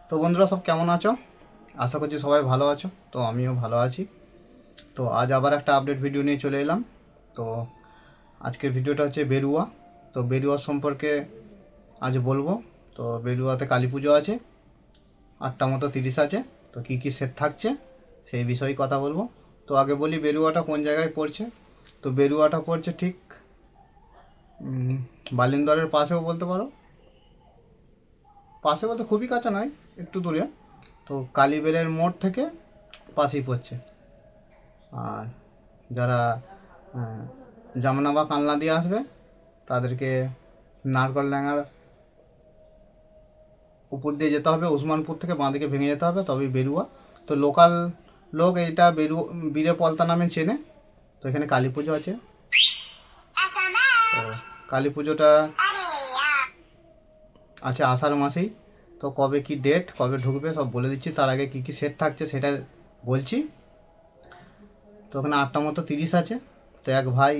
তো বন্ধুরা সব কেমন আছো? আশা করছি সবাই ভালো আছো। তো আমিও ভালো আছি। তো আজ আবার একটা আপডেট ভিডিও নিয়ে চলে এলাম। তো আজকের ভিডিওটা হচ্ছে বেরুয়া। তো বেরুয়া সম্পর্কে আজ বলবো। তো বেরুয়াতে কালী পুজো আছে, 8টা মতো 30 আছে। তো কী কী সেট থাকছে সেই বিষয়ে কথা বলবো। তো আগে বলি বেরুয়াটা কোন জায়গায় পড়ছে। তো বেরুয়াটা পড়ছে ঠিক বালিন্দরের পাশেও বলতে পারো। পাশে বলতে খুবই কাছে নয়, একটু দূরে। তো কালীবেলের মোড় থেকে পাশেই পড়ছে। আর যারা জামনা বা কালনা দিয়ে আসবে তাদেরকে নারকল ডাঙ্গার উপর দিয়ে যেতে হবে, উসমানপুর থেকে বাঁদিকে ভেঙে যেতে হবে, তবেই বেরুয়া। তো লোকাল লোক এইটা বীরে পলতা নামে চেনে। তো এখানে কালী পুজো আছে। তো কালী পুজোটা আছে আষাঢ় মাসেই। তো কবে কি ডেট, কবে ঢুকবে সব বলে দিচ্ছি। তার আগে কী কী সেট থাকছে সেটা বলছি। তো ওখানে 8টা মতো 30 আছে। তো এক ভাই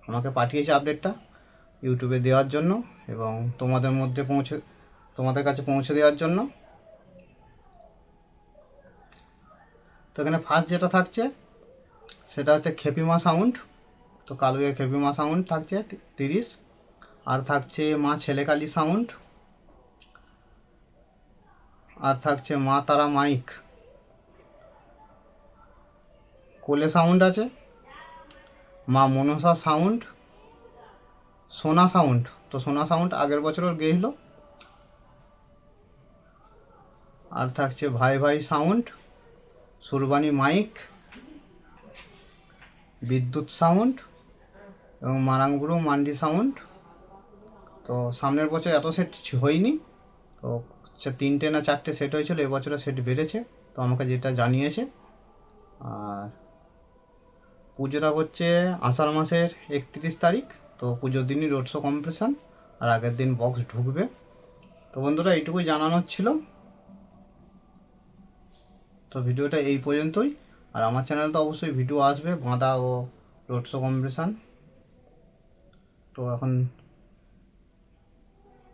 আমাকে পাঠিয়েছে আপডেটটা ইউটিউবে দেওয়ার জন্য এবং তোমাদের কাছে পৌঁছে দেওয়ার জন্য। তো এখানে ফার্স্ট যেটা থাকছে সেটা হচ্ছে খেপিমা সাউন্ড। তো কালুয়ের খেপিমা সাউন্ড থাকছে 30। আর থাকছে মা ছেলেকালী সাউন্ড। আর থাকছে মা তারা মাইক। কোলে সাউন্ড আছে, মা মনসা সাউন্ড, সোনা সাউন্ড। তো সোনা সাউন্ড আগের বছরও গেছিল। আর থাকছে ভাই ভাই সাউন্ড, সুরবানি মাইক, বিদ্যুৎ সাউন্ড এবং মারাংগুড়ু মান্ডি সাউন্ড। তো সামনের বছর এত সেট হয়নি। তো 3টে না 4টে সেট হয়েছিল, এবছরে সেট বেড়েছে। তো আমাকে যেটা জানিয়েছে। আর পুজোটা হচ্ছে আষাঢ় মাসের 31 তারিখ। তো পুজোর দিনই রোড শো কম্পিটিশান, আর আগের দিন বক্স ঢুকবে। তো বন্ধুরা এইটুকুই জানানোর ছিল। তো ভিডিওটা এই পর্যন্তই। আর আমার চ্যানেলে তো অবশ্যই ভিডিও আসবে বাঁধা ও রোড শো কম্পিটিশান। তো এখন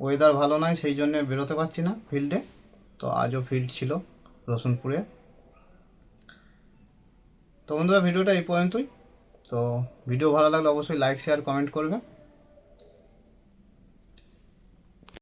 ওয়েদার ভালো নয়, সেই জন্য বেরোতে পারছি না ফিল্ডে। তো আজও ফিল্ড ছিল রসুনপুরে। তো বন্ধুরা ভিডিওটা এই পর্যন্তই। তো ভিডিও ভালো লাগলে অবশ্যই লাইক শেয়ার কমেন্ট করবে।